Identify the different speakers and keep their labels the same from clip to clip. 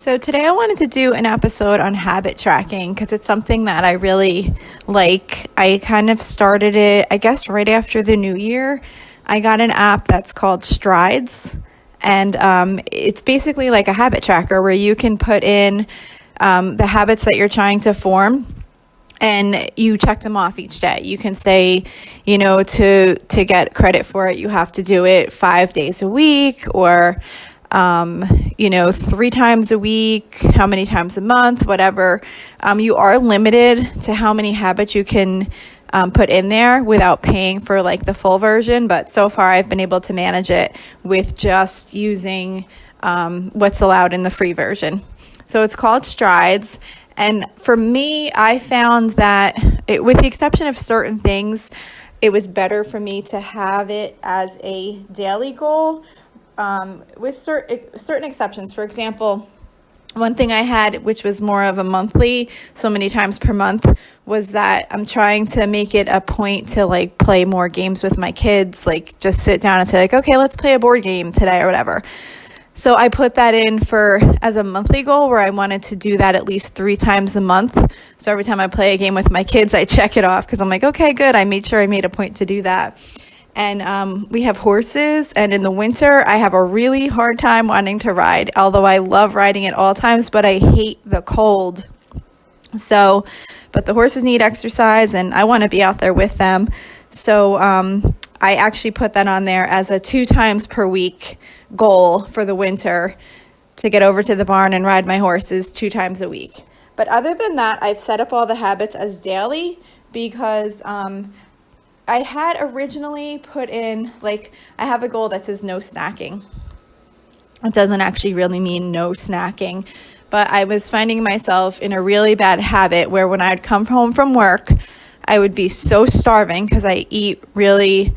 Speaker 1: So today I wanted to do an episode on habit tracking because it's something that I really like. I kind of started it, I guess, right after the new year. I got an app that's called Strides, and it's basically like a habit tracker where you can put in the habits that you're trying to form. And you check them off each day. You can say, to get credit for it, you have to do it 5 days a week, or 3 times a week, how many times a month, whatever. You are limited to how many habits you can put in there without paying for like the full version. But so far I've been able to manage it with just using what's allowed in the free version. So it's called Strides. And for me, I found that with the exception of certain things, it was better for me to have it as a daily goal with certain exceptions. For example, one thing I had, which was more of a monthly, so many times per month, was that I'm trying to make it a point to like play more games with my kids, like just sit down and say like, okay, let's play a board game today or whatever. So I put that in as a monthly goal where I wanted to do that at least 3 times a month. So every time I play a game with my kids, I check it off because I'm like, okay, good. I made sure I made a point to do that. And we have horses, and in the winter, I have a really hard time wanting to ride, although I love riding at all times, but I hate the cold. So, but the horses need exercise, and I want to be out there with them. So I actually put that on there as a 2 times per week goal for the winter to get over to the barn and ride my horses 2 times a week. But other than that, I've set up all the habits as daily because I had originally put in, like, I have a goal that says no snacking. It doesn't actually really mean no snacking, but I was finding myself in a really bad habit where when I'd come home from work, I would be so starving because I eat really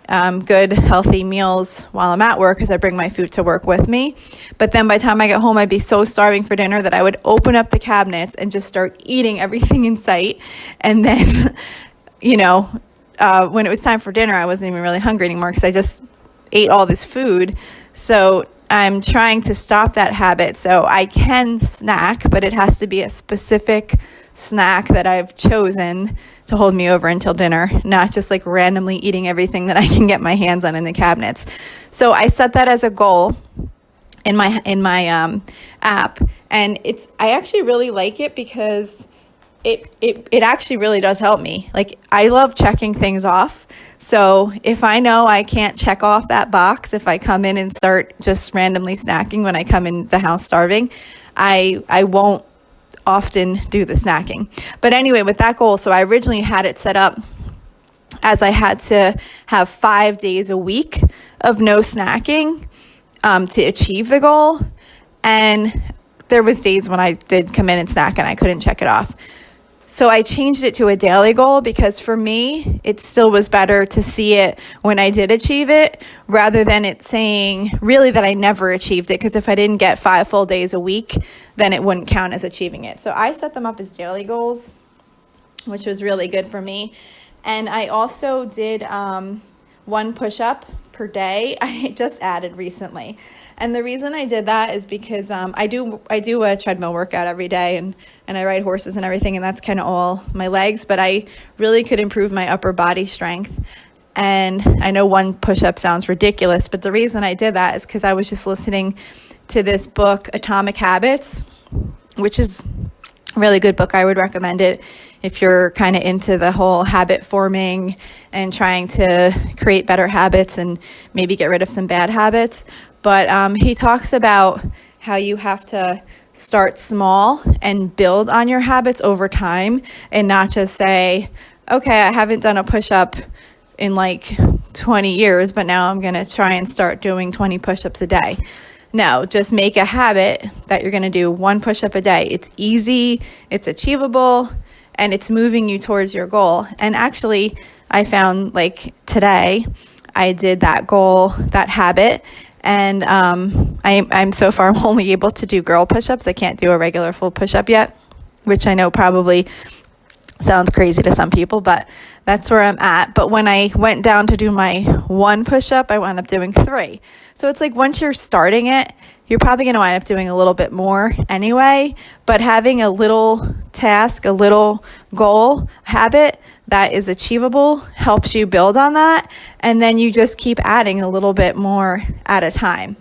Speaker 1: good, healthy meals while I'm at work because I bring my food to work with me. But then by the time I get home, I'd be so starving for dinner that I would open up the cabinets and just start eating everything in sight. And then, when it was time for dinner, I wasn't even really hungry anymore because I just ate all this food. So I'm trying to stop that habit. So I can snack, but it has to be a specific snack that I've chosen to hold me over until dinner, not just like randomly eating everything that I can get my hands on in the cabinets. So I set that as a goal in my app, and I actually really like it because it actually really does help me. Like, I love checking things off. So if I know I can't check off that box, if I come in and start just randomly snacking when I come in the house starving, I won't often do the snacking. But anyway, with that goal, so I originally had it set up as I had to have 5 days a week of no snacking to achieve the goal. And there was days when I did come in and snack and I couldn't check it off. So I changed it to a daily goal because for me, it still was better to see it when I did achieve it rather than it saying really that I never achieved it. Because if I didn't get 5 full days a week, then it wouldn't count as achieving it. So I set them up as daily goals, which was really good for me. And I also did 1 push-up per day. I just added recently. And the reason I did that is because I do a treadmill workout every day and I ride horses and everything, and that's kind of all my legs, but I really could improve my upper body strength. And I know 1 push-up sounds ridiculous, but the reason I did that is because I was just listening to this book, Atomic Habits, which is a really good book. I would recommend it if you're kind of into the whole habit forming and trying to create better habits and maybe get rid of some bad habits. But he talks about how you have to start small and build on your habits over time and not just say, okay, I haven't done a push-up in like 20 years, but now I'm going to try and start doing 20 push-ups a day. No, just make a habit that you're going to do 1 push-up a day. It's easy, it's achievable, and it's moving you towards your goal. And actually, I found like today, I did that goal, that habit, and I'm so far only able to do girl push-ups. I can't do a regular full push-up yet, which I know probably Sounds crazy to some people, but that's where I'm at. But when I went down to do my 1 push-up, I wound up doing 3. So it's like once you're starting it, you're probably going to wind up doing a little bit more anyway. But having a little task, a little goal, habit that is achievable helps you build on that. And then you just keep adding a little bit more at a time.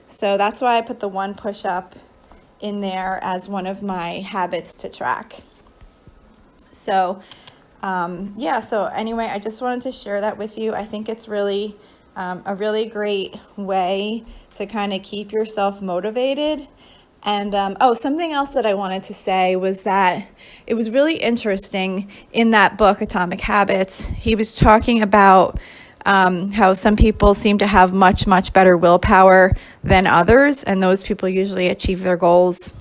Speaker 1: So that's why I put the 1 push-up in there as one of my habits to track. So, so anyway, I just wanted to share that with you. I think it's really a really great way to kind of keep yourself motivated. And, something else that I wanted to say was that it was really interesting in that book, Atomic Habits. He was talking about how some people seem to have much, much better willpower than others, and those people usually achieve their goals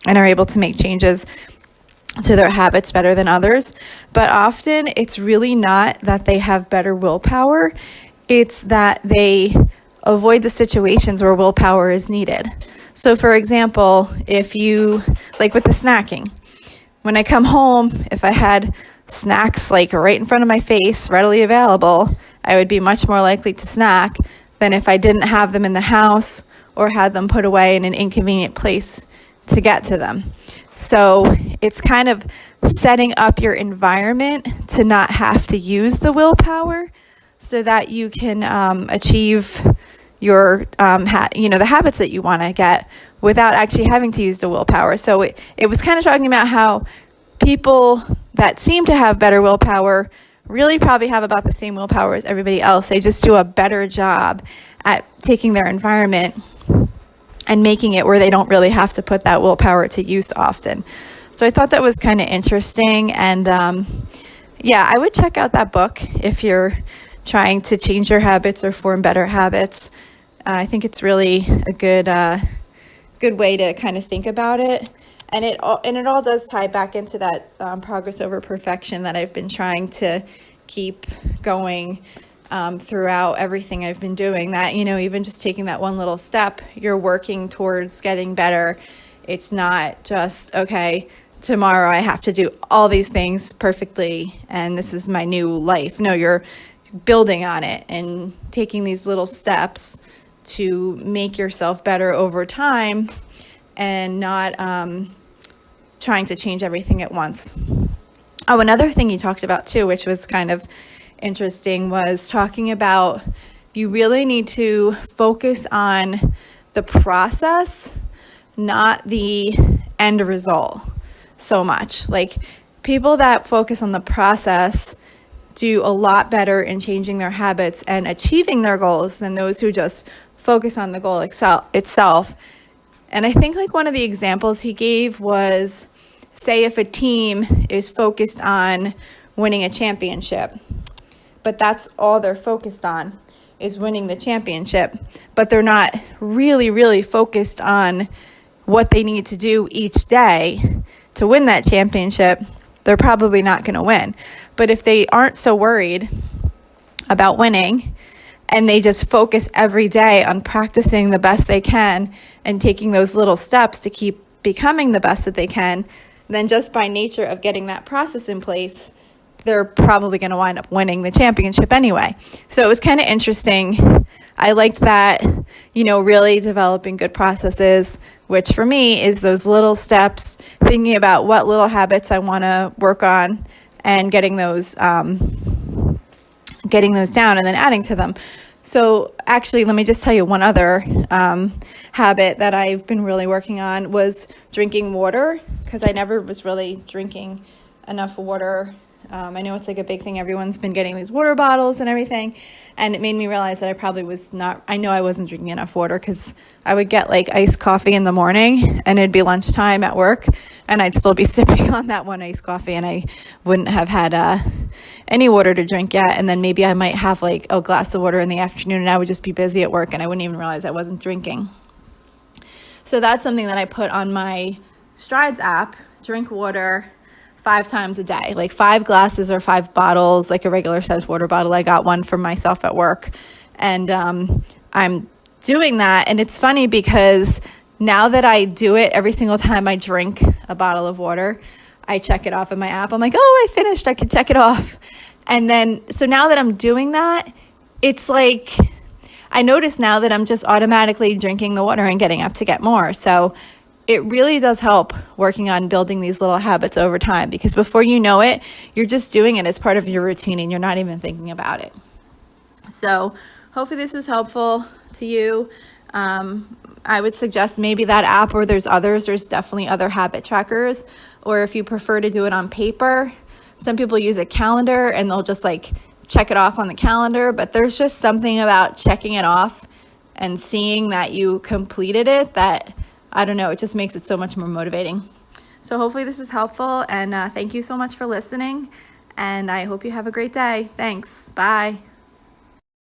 Speaker 1: and are able to make changes to their habits better than others. But often it's really not that they have better willpower. It's that they avoid the situations where willpower is needed. So for example, if you, like with the snacking, when I come home, if I had snacks like right in front of my face, readily available, I would be much more likely to snack than if I didn't have them in the house or had them put away in an inconvenient place to get to them. So it's kind of setting up your environment to not have to use the willpower so that you can achieve your, the habits that you want to get without actually having to use the willpower. So it was kind of talking about how people that seem to have better willpower really probably have about the same willpower as everybody else. They just do a better job at taking their environment and making it where they don't really have to put that willpower to use often. So I thought that was kind of interesting. And I would check out that book if you're trying to change your habits or form better habits. I think it's really a good way to kind of think about it. And it all does tie back into that progress over perfection that I've been trying to keep going throughout everything I've been doing. That, even just taking that one little step, you're working towards getting better. It's not just, okay, tomorrow I have to do all these things perfectly and this is my new life. No, you're building on it and taking these little steps to make yourself better over time and not trying to change everything at once. Oh, another thing he talked about too, which was kind of interesting, was talking about you really need to focus on the process, not the end result so much. Like people that focus on the process do a lot better in changing their habits and achieving their goals than those who just focus on the goal itself. And I think like one of the examples he gave was, say if a team is focused on winning a championship, but that's all they're focused on is winning the championship, but they're not really, really focused on what they need to do each day to win that championship, they're probably not going to win. But if they aren't so worried about winning and they just focus every day on practicing the best they can and taking those little steps to keep becoming the best that they can, then just by nature of getting that process in place, they're probably going to wind up winning the championship anyway. So it was kind of interesting. I liked that, really developing good processes, which for me is those little steps, thinking about what little habits I want to work on and getting those down and then adding to them. So actually, let me just tell you one other habit that I've been really working on was drinking water, because I never was really drinking enough water. I know it's like a big thing. Everyone's been getting these water bottles and everything. And it made me realize that I wasn't drinking enough water, because I would get like iced coffee in the morning and it'd be lunchtime at work and I'd still be sipping on that one iced coffee and I wouldn't have had any water to drink yet. And then maybe I might have like a glass of water in the afternoon and I would just be busy at work and I wouldn't even realize I wasn't drinking. So that's something that I put on my Strides app, drink water 5 times a day, like 5 glasses or 5 bottles, like a regular size water bottle. I got one for myself at work. And I'm doing that. And it's funny because now that I do it every single time I drink a bottle of water, I check it off in my app. I'm like, oh, I finished. I can check it off. And then, so now that I'm doing that, it's like, I notice now that I'm just automatically drinking the water and getting up to get more. So it really does help working on building these little habits over time, because before you know it, you're just doing it as part of your routine and you're not even thinking about it. So hopefully this was helpful to you. I would suggest maybe that app, or there's others. There's definitely other habit trackers. Or if you prefer to do it on paper, some people use a calendar and they'll just like check it off on the calendar. But there's just something about checking it off and seeing that you completed it that, I don't know, it just makes it so much more motivating. So hopefully this is helpful, and thank you so much for listening, and I hope you have a great day. Thanks. Bye.